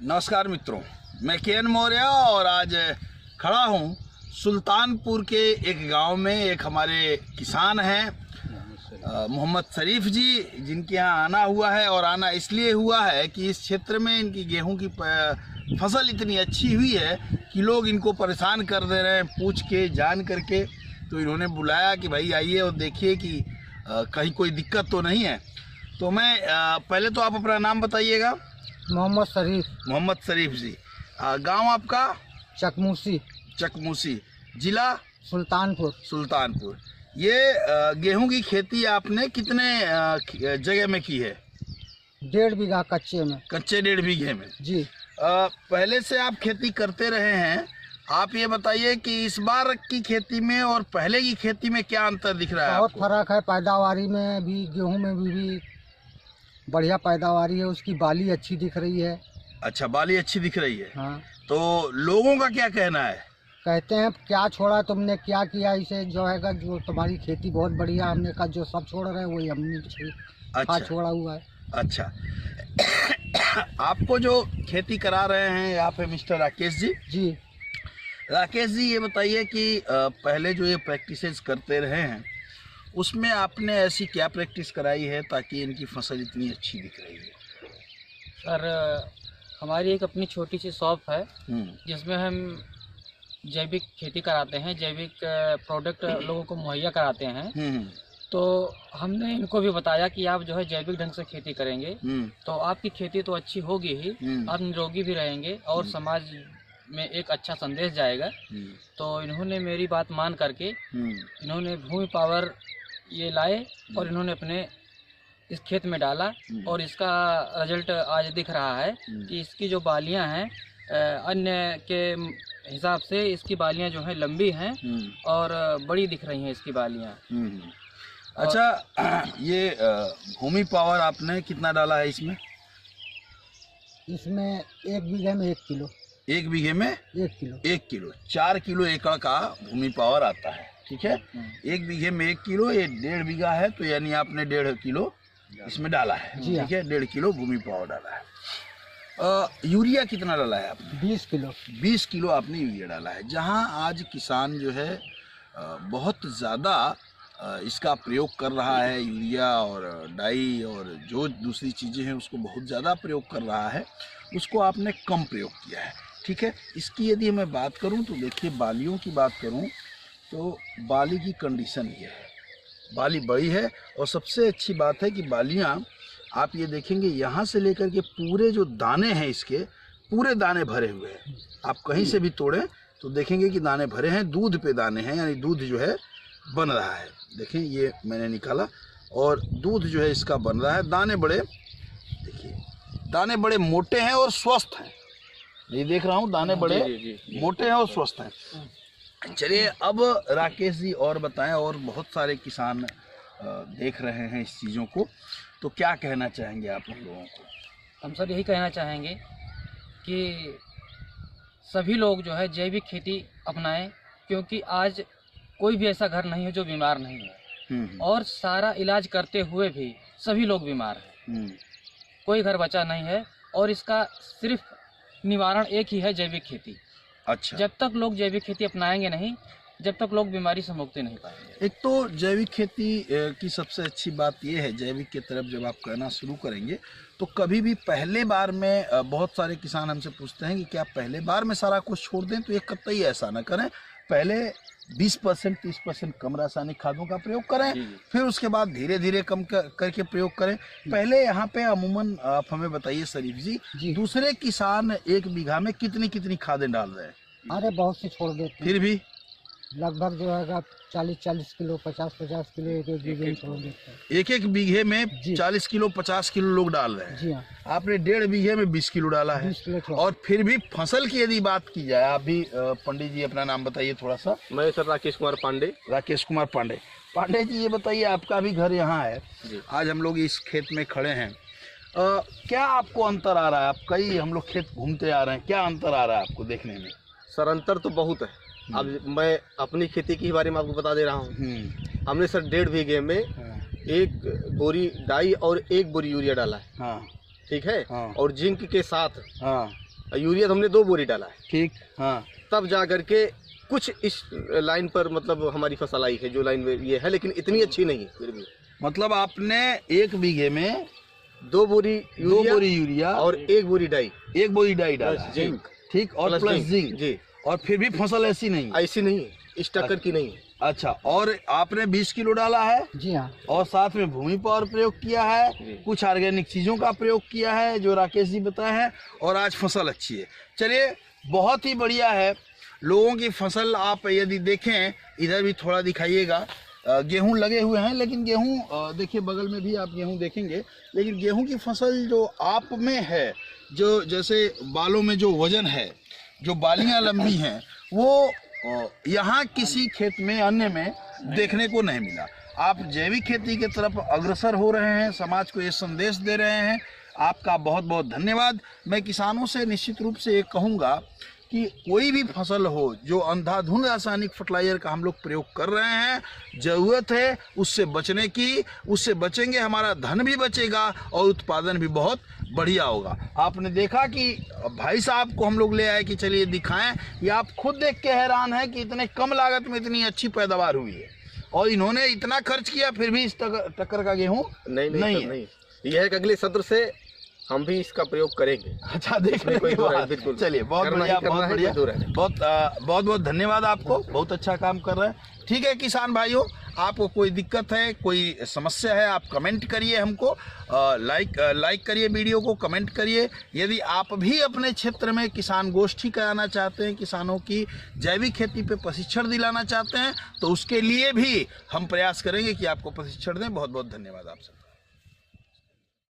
नमस्कार मित्रों, मैं के.एन. मौर्य और आज खड़ा हूँ सुल्तानपुर के एक गांव में। एक हमारे किसान हैं मोहम्मद शरीफ जी, जिनके यहाँ आना हुआ है। और आना इसलिए हुआ है कि इस क्षेत्र में इनकी गेहूं की फसल इतनी अच्छी हुई है कि लोग इनको परेशान कर दे रहे हैं पूछ के जान करके। तो इन्होंने बुलाया कि भाई आइए और देखिए कि कहीं कोई दिक्कत तो नहीं है। तो मैं पहले तो आप अपना नाम बताइएगा। मोहम्मद शरीफ। मोहम्मद शरीफ जी, गांव आपका? चकमूसी, जिला सुल्तानपुर। ये गेहूं की खेती आपने कितने जगह में की है? 1.5 बीघा कच्चे 1.5 बीघे में जी। पहले से आप खेती करते रहे हैं। आप ये बताइए कि इस बार की खेती में और पहले की खेती में क्या अंतर दिख रहा है? बहुत फर्क है। पैदावारी में भी, गेहूं में भी बढ़िया पैदावारी है। उसकी बाली अच्छी दिख रही है। अच्छा, बाली अच्छी दिख रही है। हाँ। तो लोगों का क्या कहना है? कहते हैं क्या छोड़ा तुमने, क्या किया इसे, जो है जो तुम्हारी खेती बहुत बढ़िया। हमने कहा जो सब छोड़ रहे हैं वही हमने छोड़ा हुआ है। अच्छा आपको जो खेती करा रहे हैं यहाँ पे मिस्टर राकेश जी। राकेश जी, ये बताइए कि पहले जो ये प्रैक्टिसेस करते रहे हैं उसमें आपने ऐसी क्या प्रैक्टिस कराई है ताकि इनकी फसल इतनी अच्छी दिख रही है? सर, हमारी एक अपनी छोटी सी शॉप है जिसमें हम जैविक खेती कराते हैं, जैविक प्रोडक्ट लोगों को मुहैया कराते हैं। तो हमने इनको भी बताया कि आप जो है जैविक ढंग से खेती करेंगे तो आपकी खेती तो अच्छी होगी ही, आप निरोगी भी रहेंगे और समाज में एक अच्छा संदेश जाएगा। तो इन्होंने मेरी बात मान करके इन्होंने भूमि पावर ये लाए और इन्होंने अपने इस खेत में डाला और इसका रिजल्ट आज दिख रहा है कि इसकी जो बालियां हैं अन्य के हिसाब से इसकी बालियां जो हैं लंबी हैं और बड़ी दिख रही हैं इसकी बालियां। अच्छा, ये भूमि पावर आपने कितना डाला है इसमें? इसमें 1 बीघे में 1 किलो। 1 बीघे में 1 किलो 4 किलो एकड़ का भूमि पावर आता है। ठीक है, 1 बीघे में 1 किलो, ये 1.5 बीघा है तो यानी आपने 1.5 किलो इसमें डाला है। ठीक है, 1.5 किलो भूमि पावर डाला है। यूरिया कितना डाला है आपने? 20 किलो आपने यूरिया डाला है। जहां आज किसान जो है बहुत ज़्यादा इसका प्रयोग कर रहा है, यूरिया और डाई और जो दूसरी चीज़ें हैं उसको बहुत ज़्यादा प्रयोग कर रहा है, उसको आपने कम प्रयोग किया है। ठीक है, इसकी यदि मैं बात करूं तो देखिए, बालियों की बात करूं तो बाली की कंडीशन ये है, बाली बड़ी है। और सबसे अच्छी बात है कि बालियां आप ये देखेंगे यहाँ से लेकर के पूरे जो दाने हैं इसके पूरे दाने भरे हुए हैं। आप कहीं से भी तोड़ें तो देखेंगे कि दाने भरे हैं, दूध पे दाने हैं, यानी दूध जो है बन रहा है। देखें, ये मैंने निकाला और दूध जो है इसका बन रहा है। दाने बड़े, देखिए दाने बड़े मोटे हैं और स्वस्थ हैं। ये देख रहा हूँ दाने बड़े मोटे हैं और स्वस्थ हैं। चलिए अब राकेश जी और बताएं, और बहुत सारे किसान देख रहे हैं इस चीज़ों को, तो क्या कहना चाहेंगे आप उन लोगों को? हम सर यही कहना चाहेंगे कि सभी लोग जो है जैविक खेती अपनाएं, क्योंकि आज कोई भी ऐसा घर नहीं है जो बीमार नहीं है और सारा इलाज करते हुए भी सभी लोग बीमार हैं। कोई घर बचा नहीं है और इसका सिर्फ निवारण एक ही है, जैविक खेती। अच्छा, जब तक लोग जैविक खेती अपनाएंगे नहीं, जब तक लोग बीमारी से मुक्ति नहीं पाएंगे। एक तो जैविक खेती की सबसे अच्छी बात यह है, जैविक की तरफ जब आप करना शुरू करेंगे तो कभी भी पहले बार में बहुत सारे किसान हमसे पूछते हैं कि क्या पहले बार में सारा कुछ छोड़ दें, तो ये कतई ऐसा ना करें। पहले 20% 30% कम रासायनिक खादों का प्रयोग करें, फिर उसके बाद धीरे धीरे कम करके प्रयोग करें। पहले यहाँ पे अमूमन आप हमें बताइए शरीफ जी, दूसरे किसान 1 बीघा में कितनी खादें डाल रहे हैं? अरे बहुत से छोड़ देते हैं। फिर भी लगभग जो है 40 किलो 50 किलो एक बीघे में छोड़ देते हैं। 1 बीघे में 40 किलो 50 किलो लोग डाल रहे हैं। जी हाँ। आपने 1.5 बीघे में 20 किलो डाला है। 20 किलो और फिर भी फसल की यदि बात की जाए, आप भी पंडित जी अपना नाम बताइए थोड़ा सा। मैं सर राकेश कुमार पांडे। पांडे जी, ये बताइए, आपका भी घर यहाँ है, आज हम लोग इस खेत में खड़े हैं, क्या आपको अंतर आ रहा है? आप कई हम लोग खेत घूमते आ रहे हैं, क्या अंतर आ रहा है आपको देखने में? सर अंतर तो बहुत है। अब मैं अपनी खेती के बारे में आपको बता दे रहा हूँ। हमने सर 1.5 बीघे में 1 बोरी डाई और 1 बोरी यूरिया डाला है। ठीक है। और जिंक के साथ यूरिया तो हमने 2 बोरी डाला है, ठीक, हाँ, तब जा करके कुछ इस लाइन पर मतलब हमारी फसल आई है, जो लाइन में ये है, लेकिन इतनी अच्छी नहीं है फिर भी। मतलब आपने 1 बीघे में 2 बोरी यूरिया और 1 बोरी डाई, 1 बोरी डाई डाला है, जिंक, ठीक, और प्लस जिंक जी, और फिर भी फसल ऐसी नहीं, ऐसी नहीं है, इस टक्कर की नहीं है। अच्छा, और आपने 20 किलो डाला है जी हाँ, और साथ में भूमि पावर प्रयोग किया है, कुछ ऑर्गेनिक चीजों का प्रयोग किया है जो राकेश जी बताए हैं, और आज फसल अच्छी है। चलिए, बहुत ही बढ़िया है। लोगों की फसल आप यदि देखें, इधर भी थोड़ा दिखाइएगा, गेहूं लगे हुए हैं, लेकिन गेहूं देखिए बगल में भी आप गेहूं देखेंगे, लेकिन गेहूं की फसल जो आप में है, जो जैसे बालों में जो वजन है, जो बालियां लंबी हैं, वो यहाँ किसी खेत में अन्य में देखने को नहीं मिला। आप जैविक खेती की तरफ अग्रसर हो रहे हैं, समाज को ये संदेश दे रहे हैं, आपका बहुत बहुत धन्यवाद। मैं किसानों से निश्चित रूप से ये कहूँगा कि कोई भी फसल हो जो अंधाधुंध रासायनिक फर्टिलाइजर का हम लोग प्रयोग कर रहे हैं, ज़रूरत है उससे बचने की, उससे बचेंगे हमारा धन भी बचेगा और उत्पादन भी बहुत बढ़िया होगा। आपने देखा कि भाई साहब को हम लोग ले आए कि चलिए दिखाएं, ये आप खुद देख के हैरान हैं कि इतने कम लागत में इतनी अच्छी पैदावार हुई है, और इन्होंने इतना खर्च किया फिर भी इस टक्कर का गेहूँ नहीं है। यह है कि अगले सत्र से हम भी इसका प्रयोग करेंगे। अच्छा, देखने की बात। बिल्कुल, चलिए, बहुत बढ़िया, बहुत बढ़िया, बहुत बहुत धन्यवाद आपको, बहुत अच्छा काम कर रहे हैं। ठीक है किसान भाइयों, आपको कोई दिक्कत है, कोई समस्या है, आप कमेंट करिए हमको, लाइक करिए वीडियो को, कमेंट करिए। यदि आप भी अपने क्षेत्र में किसान गोष्ठी कराना चाहते हैं, किसानों की जैविक खेती पे प्रशिक्षण दिलाना चाहते हैं, तो उसके लिए भी हम प्रयास करेंगे कि आपको प्रशिक्षण दें। बहुत बहुत धन्यवाद आप सब।